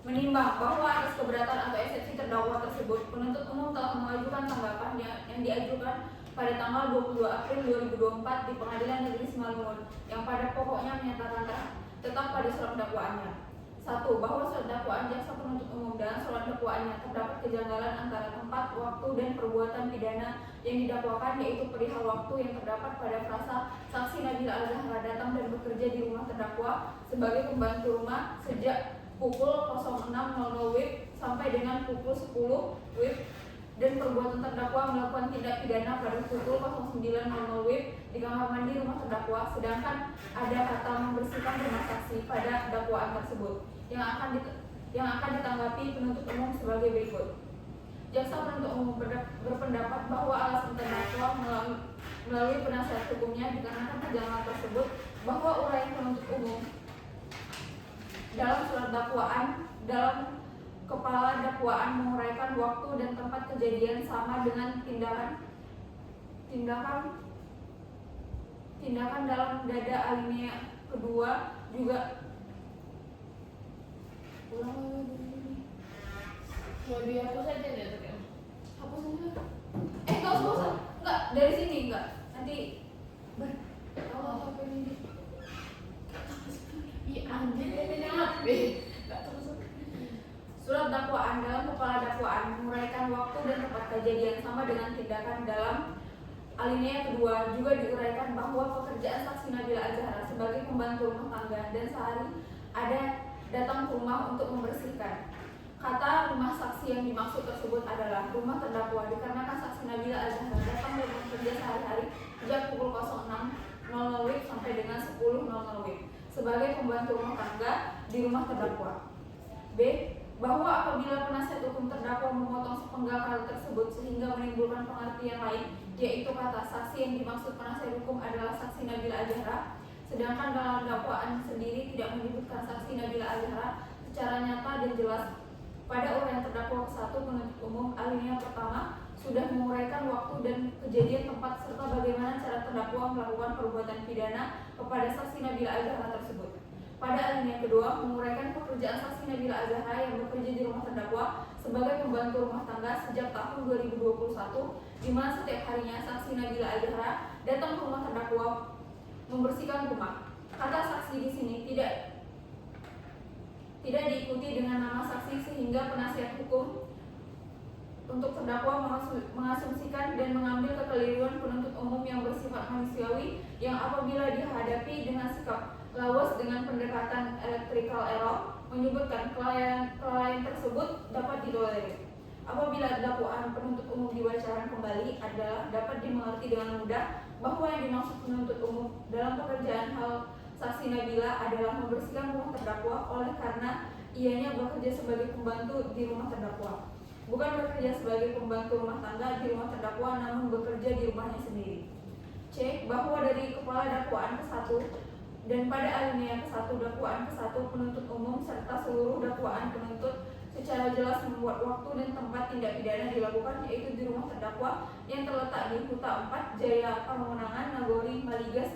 Menimbang bahwa atas keberatan atau eksepsi terdakwa tersebut, penuntut umum telah mengajukan tanggapan yang diajukan pada tanggal 22 April 2024 di Pengadilan Negeri Simalungun yang pada pokoknya menyatakan tetap pada surat dakwaannya. 1. Bahwa surat dakwaan jaksa penuntut umum dalam surat dakwaannya terdapat kejanggalan antara tempat, waktu, dan perbuatan pidana yang didakwakan, yaitu perihal waktu yang terdapat pada frasa saksi Nabila Al-Zahra datang dan bekerja di rumah terdakwa sebagai pembantu rumah sejak pukul 06.00 WIB sampai dengan pukul 10 WIB, dan perbuatan terdakwa melakukan tindak pidana pada pukul 09.00 WIB di kamar mandi rumah terdakwa, sedangkan ada kata membersihkan rumah saksi pada dakwaan tersebut yang akan ditanggapi penuntut umum sebagai berikut. Jaksa penuntut umum berpendapat bahwa alasan terdakwa melalui penasihat hukumnya dikarenakan kejanggalan tersebut, bahwa uraian penuntut umum dalam surat dakwaan dalam kepala dakwaan menguraikan waktu dan tempat kejadian sama dengan tindakan dalam dada alinea kedua juga mau dihapus aja deh tuh kan? hapus aja. Enggak usah. Enggak, dari sini enggak. Nanti kalau HP ini Iya anjir ini HP. Enggak terus. Surat dakwaan dalam kepala dakwaan menguraikan waktu dan tempat kejadian sama dengan tindakan dalam alinea kedua juga diuraikan bahwa pekerjaan saksi Nabila Al-Zahra sebagai pembantu rumah tangga dan sehari ada datang ke rumah untuk membersihkan. Kata rumah saksi yang dimaksud tersebut adalah rumah terdakwa dikarenakan saksi Nabila Al-Zahra datang dan bekerja sehari-hari sejak pukul 06.00 WIB sampai dengan 10.00 WIB sebagai pembantu rumah tangga di rumah terdakwa. B. Bahwa apabila penasihat hukum terdakwa memotong sepenggal hal tersebut sehingga menimbulkan pengertian lain, yaitu kata saksi yang dimaksud penasihat hukum adalah saksi Nabila Al-Zahra, sedangkan dalam dakwaan sendiri tidak menyebutkan saksi Nabila Al-Zahra secara nyata dan jelas. Pada uraian terdakwa ke-1 penuntut umum alinea pertama sudah menguraikan waktu dan kejadian tempat serta bagaimana cara terdakwa melakukan perbuatan pidana kepada saksi Nabila Al-Zahra tersebut. Pada alinea kedua menguraikan pekerjaan saksi Nabila Al-Zahra yang bekerja di rumah terdakwa sebagai pembantu rumah tangga sejak tahun 2021, di mana setiap harinya saksi Nabila Al-Zahra datang ke rumah terdakwa membersihkan rumah. Kata saksi di sini tidak diikuti dengan nama saksi sehingga penasihat hukum untuk terdakwa mengasumsikan dan mengambil kekeliruan penuntut umum yang bersifat manusiawi yang apabila dihadapi dengan sikap lawas dengan pendekatan electrical error menyebutkan kelalaian tersebut dapat ditolerir. Apabila dakwaan penuntut umum dibacakan kembali adalah dapat dimengerti dengan mudah bahwa yang dimaksud penuntut umum dalam pekerjaan hal saksi Nabila adalah membersihkan rumah terdakwa oleh karena ianya bekerja sebagai pembantu di rumah terdakwa, bukan bekerja sebagai pembantu rumah tangga di rumah terdakwa namun bekerja di rumahnya sendiri. C. Bahwa dari kepala dakwaan ke-1 dan pada alinea ke-1 dakwaan ke-1 penuntut umum serta seluruh dakwaan penuntut secara jelas membuat waktu dan tempat tindak pidana dilakukan, yaitu di rumah terdakwa yang terletak di Huta 4 Jaya Pamangunangan, Nagori, Maligas,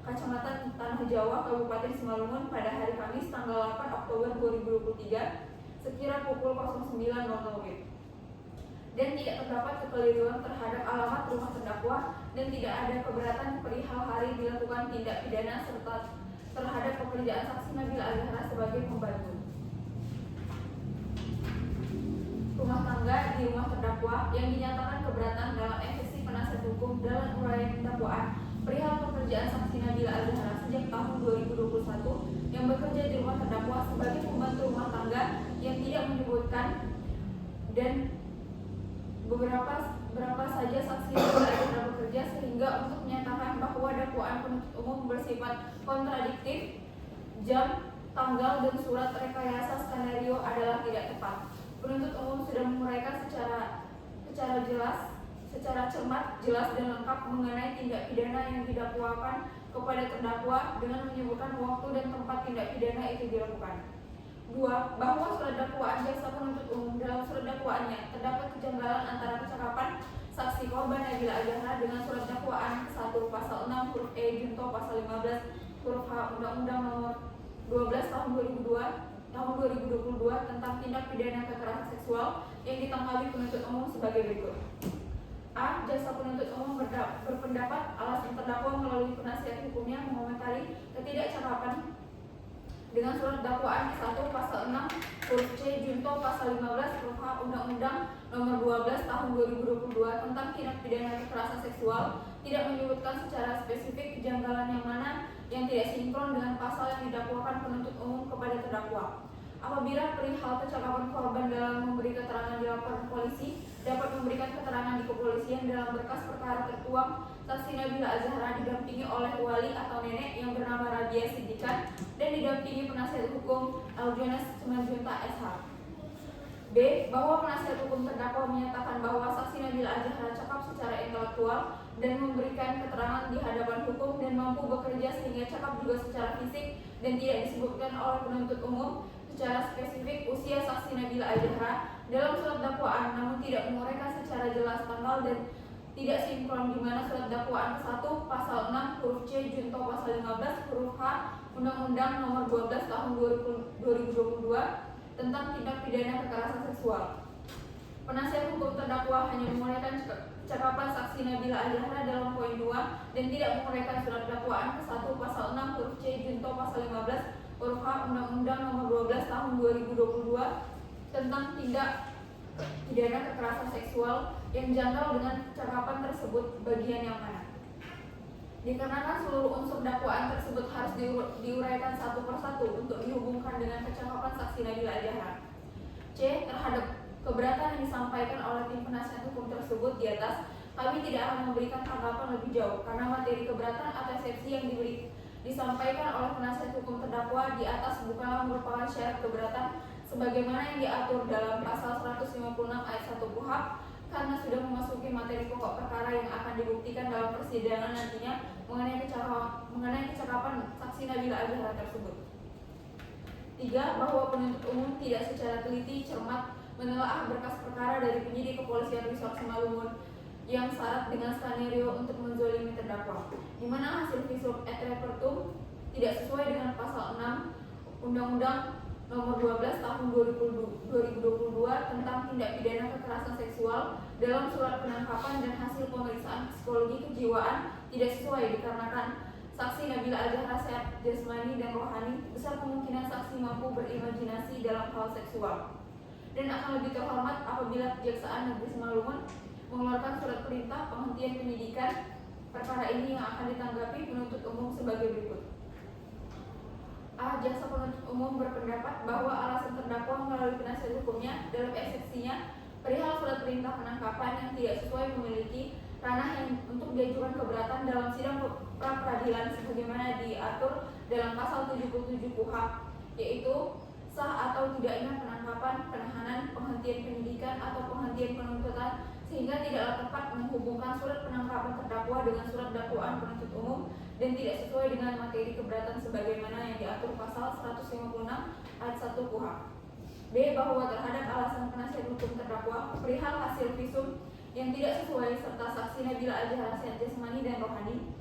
Kecamatan Tanah Jawa, Kabupaten Simalungun pada hari Kamis tanggal 8 Oktober 2023 sekira pukul 09.00 WIB. Dan tidak terdapat kekeliruan terhadap alamat rumah terdakwa dan tidak ada keberatan perihal hari dilakukan tindak pidana serta terhadap pekerjaan saksi Nabila Al-Zahra sebagai pembantu rumah tangga di rumah terdakwa yang dinyatakan keberatan dalam eksepsi penasihat hukum dalam uraian dakwaan perihal pekerjaan saksi Nabila Al-Zahra sejak tahun 2021 yang bekerja di rumah terdakwa sebagai pembantu rumah tangga yang tidak menyebutkan dan berapa saja saksi Nabila Al-Zahra bekerja sehingga untuk menyatakan bahwa dakwaan penuntut umum bersifat kontradiktif, jam, tanggal, dan surat rekayasa skenario adalah tidak tepat. Penuntut umum sudah menguraikan secara cermat, jelas, dan lengkap mengenai tindak pidana yang didakwakan kepada terdakwa dengan menyebutkan waktu dan tempat tindak pidana itu dilakukan. 2. Bahwa surat dakwaan jaksa penuntut umum dalam surat dakwaannya terdapat kejanggalan antara kecakapan saksi korban Nabila Al-Zahra dengan surat dakwaan ke-1 pasal 6 huruf E junto pasal 15 huruf H Undang-Undang Nomor 12 12 tahun 2022 tentang tindak pidana kekerasan seksual yang ditanggapi penuntut umum sebagai berikut. A. Jaksa penuntut umum berpendapat alasan terdakwa melalui penasihat hukumnya mengomentari ketidakcakapan dengan surat dakwaan 1 pasal 6 huruf C junto pasal 15 huruf H Undang-Undang Nomor 12 Tahun 2022 tentang tindak pidana kekerasan seksual tidak menyebutkan secara spesifik kejanggalan yang mana yang tidak sinkron dengan pasal yang didakwakan penuntut umum kepada terdakwa. Apabila perihal kecakapan korban dalam memberi keterangan di laporan polisi dapat memberikan keterangan di kepolisian dalam berkas perkara tertuang, saksi Nabila Azahra didampingi oleh wali atau nenek yang bernama Rabia Siddiqan dan didampingi penasihat hukum Aljonas Simanjuntak SH. B. Bahwa penasihat hukum terdakwa menyatakan bahwa saksi Nabila Azahra cakap secara intelektual dan memberikan keterangan di hadapan hukum dan mampu bekerja sehingga cakap juga secara fisik dan tidak disebutkan oleh penuntut umum secara spesifik usia saksi Nabila Azahra dalam surat dakwaan, namun tidak menguraikan secara jelas tanggal dan tidak sinkron di mana surat dakwaan 1 pasal 6 huruf C junto pasal 15 huruf H Undang-Undang Nomor 12 Tahun 2022 tentang tindak pidana kekerasan seksual. Penasihat hukum terdakwa hanya menguraikan cakapan saksi Nabila Azahra dalam poin 2 dan tidak menguraikan surat dakwaan ke 1 pasal 6 huruf C junto pasal 15 huruf H Undang-Undang Nomor 12 Tahun 2022 tentang tindak pidana kekerasan seksual yang janggal dengan cakapan tersebut bagian yang mana. Dikarenakan seluruh unsur dakwaan tersebut harus diuraikan satu persatu untuk dihubungkan dengan kecakapan saksi Nabila Azahra. C. Terhadap keberatan yang disampaikan oleh tim penasihat hukum tersebut di atas, kami tidak akan memberikan tanggapan lebih jauh karena materi keberatan atau eksepsi yang disampaikan oleh penasihat hukum terdakwa di atas bukanlah merupakan syarat keberatan sebagaimana yang diatur dalam pasal 156 ayat 1 KUHP karena sudah memasuki materi pokok perkara yang akan dibuktikan dalam persidangan nantinya mengenai kecakapan saksi Nabila Azahra tersebut. 3. Bahwa penuntut umum tidak secara teliti cermat menelaah berkas perkara dari penyidik kepolisian Resort Simalungun yang syarat dengan skenario untuk menzolimi terdakwa, di mana hasil visum et repertum tidak sesuai dengan pasal 6 Undang-Undang Nomor 12 Tahun 2022 tentang tindak pidana kekerasan seksual dalam surat penangkapan dan hasil pemeriksaan psikologi kejiwaan tidak sesuai dikarenakan saksi Nabila Azahra sehat jasmani dan rohani, besar kemungkinan saksi mampu berimajinasi dalam hal seksual, dan akan lebih terhormat apabila Kejaksaan Negeri Simalungun mengeluarkan surat perintah penghentian penyidikan perkara ini yang akan ditanggapi penuntut umum sebagai berikut. A. Jaksa penuntut umum berpendapat bahwa alasan terdakwa melalui penasihat hukumnya dalam eksepsinya perihal surat perintah penangkapan yang tidak sesuai memiliki ranah yang untuk diajukan keberatan dalam sidang pra-peradilan sebagaimana diatur dalam pasal 77 KUHP, yaitu sah atau tidaknya penangkapan, penahanan, penghentian penyidikan atau penghentian penuntutan, sehingga tidaklah tepat menghubungkan surat penangkapan terdakwa dengan surat dakwaan penuntut umum dan tidak sesuai dengan materi keberatan sebagaimana yang diatur pasal 156 ayat 1 KUHP. B. Bahwa terhadap alasan penasihat hukum terdakwa perihal hasil visum yang tidak sesuai serta saksi Nabila Azahra sehat jasmani dan rohani,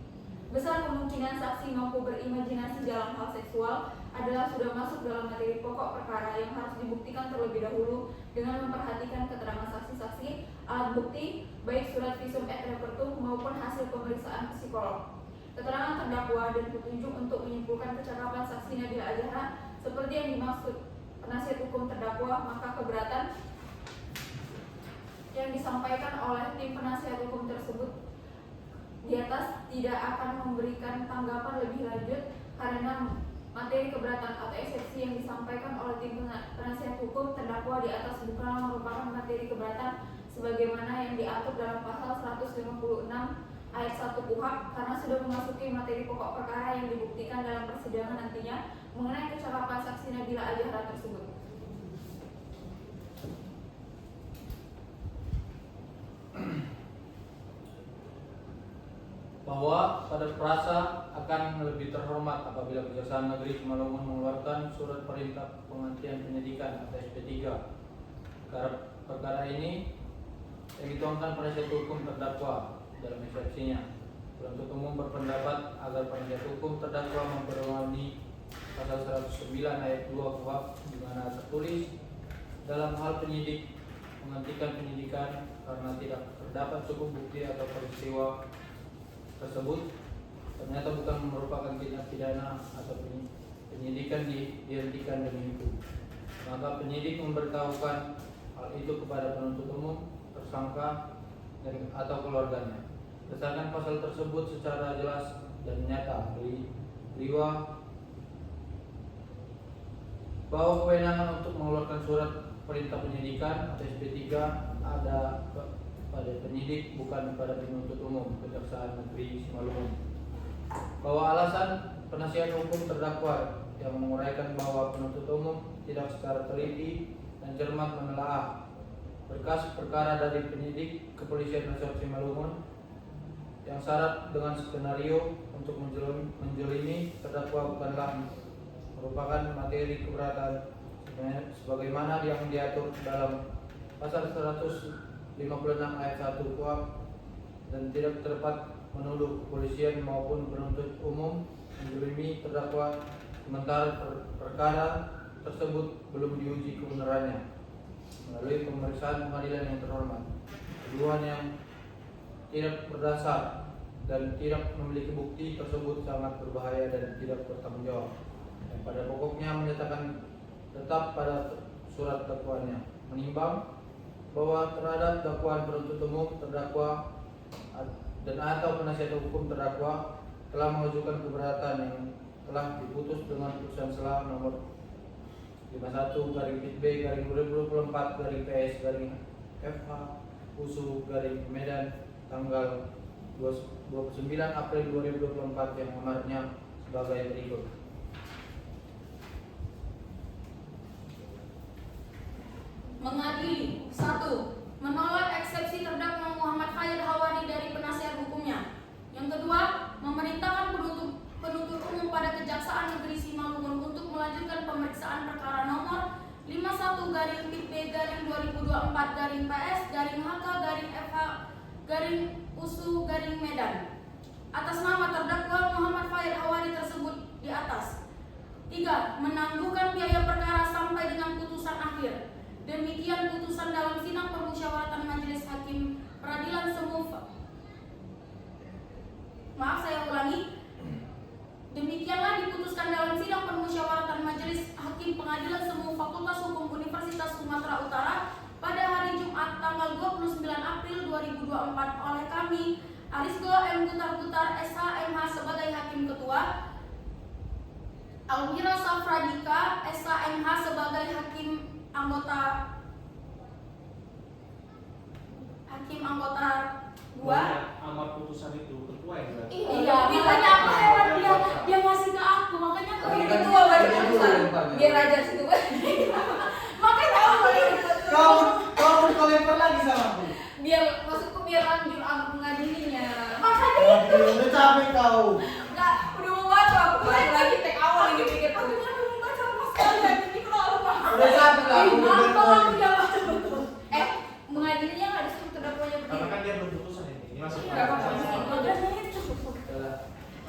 besar kemungkinan saksi mampu berimajinasi dalam hal seksual adalah sudah masuk dalam materi pokok perkara yang harus dibuktikan terlebih dahulu dengan memperhatikan keterangan saksi-saksi, alat bukti, baik surat visum et repertum maupun hasil pemeriksaan psikolog, keterangan terdakwa dan petunjuk untuk menyimpulkan kecakapan saksi Nabila Azahra seperti yang dimaksud penasihat hukum terdakwa, maka keberatan yang disampaikan oleh tim penasihat hukum tersebut di atas tidak akan memberikan tanggapan lebih lanjut karena materi keberatan atau eksepsi yang disampaikan oleh tim penasihat hukum terdakwa di atas bukanlah merupakan materi keberatan sebagaimana yang diatur dalam pasal 156 ayat 1 KUHP karena sudah memasuki materi pokok perkara yang dibuktikan dalam persidangan nantinya mengenai kecakapan saksi Nabila Azahra tersebut. Bahwa pada perasa akan lebih terhormat apabila Kejaksaan Negeri Simalungun mengeluarkan surat perintah penghentian penyidikan atau SP3. Perkara ini yang dituangkan penasihat hukum terdakwa dalam eksepsinya. Penuntut umum berpendapat agar penasihat hukum terdakwa memperoleh pasal 109 ayat 2 KUHP, di mana tertulis dalam hal penyidik menghentikan penyidikan karena tidak terdapat cukup bukti atau peristiwa tersebut ternyata bukan merupakan tindak pidana atau penyidikan dihentikan demi hukum, maka penyidik memberitahukan hal itu kepada penuntut umum, tersangka, atau keluarganya. Berdasarkan pasal tersebut secara jelas dan nyata bahwa kewenangan untuk mengeluarkan surat perintah penyidikan atau SP3 ada pada penyidik, bukan pada penuntut umum Kejaksaan Negeri Simalungun. Bahwa alasan penasihat hukum terdakwa yang menguraikan bahwa penuntut umum tidak secara teliti dan cermat menelaah berkas perkara dari penyidik Kepolisian Resort Simalungun yang syarat dengan skenario untuk menjelimi terdakwa bukanlah merupakan materi keberatan sebagaimana yang diatur dalam pasal 156 ayat 1 KUHP dan tidak dapat menuduh kepolisian maupun penuntut umum menjelimi terdakwa sementara perkara tersebut belum diuji kebenarannya melalui pemeriksaan pengadilan yang terhormat. Tuduhan yang tidak berdasar dan tidak memiliki bukti tersebut sangat berbahaya dan tidak bertanggung jawab. Dan pada pokoknya menyatakan tetap pada surat dakwaannya, menimbang bahwa terhadap dakwaan penuntut umum terdakwa dan atau penasihat hukum terdakwa telah mengajukan keberatan yang telah diputus dengan putusan SELA nomor 51/B/2024/PS/FH USU Medan tanggal 29 April 2024 yang amarnya sebagai berikut. Mengadili 1. Menolak eksepsi terdakwa Muhammad Fayyad Hawari dari penasihat hukumnya. Yang kedua, memerintahkan penuntut umum pada Kejaksaan Negeri Simalungun untuk melanjutkan pemeriksaan perkara nomor 51/BP/2024/PS/HK/FH/USU Medan atas nama terdakwa Muhammad Fayyad Hawari tersebut di atas. 3. Menangguhkan biaya perkara sampai dengan putusan akhir. Demikian putusan dalam sidang permusyawaratan Majelis Hakim Peradilan Semu. Demikianlah diputuskan dalam sidang permusyawaratan Majelis Hakim Pengadilan Semu Fakultas Hukum Universitas Sumatera Utara pada hari Jumat tanggal 29 April 2024 oleh kami Arisgo M. Butar-Butar SH MH sebagai Hakim Ketua, Almira Safradika SH MH sebagai Hakim Anggota 2. Amar putusan itu ketua yang berarti. Iya, makanya aku heran dia ngasih ke aku, makanya aku yang ketua baru putusan. Biar aja situ. Makanya aku yang ketua. Kau lempar lagi sama aku. Biar maksudku biar lanjut aku mengadilinya. Makanya itu. Udah capek kau. Enggak, udah mau baca aku lagi tek awal lagi pikir. Aku kan belum baca sama sekali ini kalau Udah capek lah. aku udah baca betul. Mengadilinya enggak disuruh terdakwanya Karena begini. kan dia belum putusan ini. Ini masih Enggak apa-apa.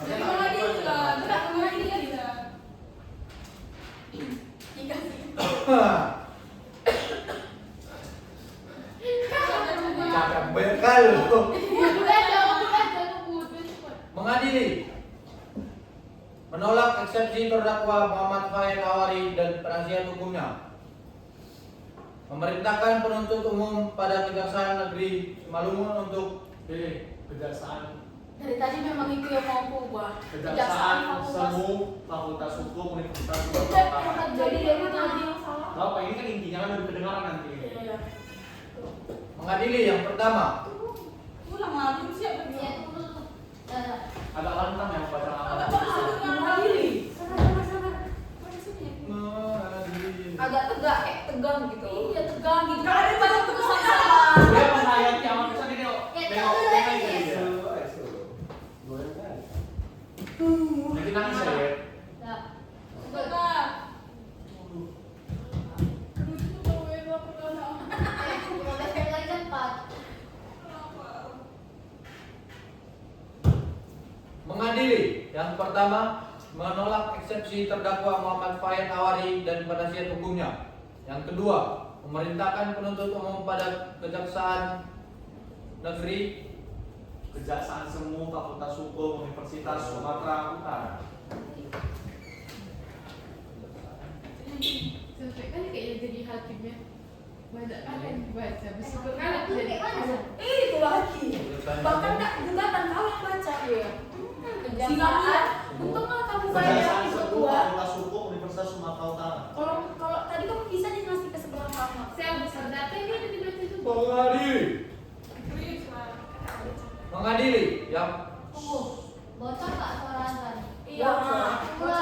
Jadi mengadili juga, enggak mengadili kan juga. Dikasih. Cakap banyak kali loh. Mengadili, menolak eksepsi terdakwa Muhammad Fayyad Hawari dan penasihat hukumnya. Memerintahkan penuntut umum pada Kejaksaan Negeri Simalungun untuk Kejaksaan Dari tadi memang itu yang mau aku ubah. Kejaksaan Fakultas. Semu Fakultas Hukum Universitas Sumatera Utara. Jadi dia itu tadi yang salah. Bapak ini kan intinya kan udah kedengaran nanti. Iya. mengadili yang pertama. Ulang lagi siapa dia? Agak lantang ya baca Agak putusan. mengadili. Mengadili. Agak tegang gitu. Iya tegang gitu. Karena dia baca putusan salah. Dia menghayati amat putusan ini kok. Tengok dia. Nanti nangis ya. Mengadili yang pertama, menolak eksepsi terdakwa Muhammad Fayed Awari dan penasihat hukumnya. Yang kedua, memerintahkan penuntut umum pada Kejaksaan Negeri Kejaksaan Semu Fakultas Hukum Universitas Sumatera Utara. Sampai kali kayaknya jadi hakimnya. Banyak kali yang dibaca. Bersyukur kali Itu jadi. kayak mana? Itu lagi. Bahkan Kejaksaan nak gugatan kau yang baca ya. Kejaksaan. Singa untung lah kamu bayar Kejaksaan itu Semu tua. Fakultas Hukum Universitas Sumatera Utara. Kalau tadi kamu bisa nih ngasih ke sebelah kamu. Saya besar data ini ada dibaca juga. mengadili. Mengadili yang Tunggu. Bocor nggak suara azan? Iya. Mulai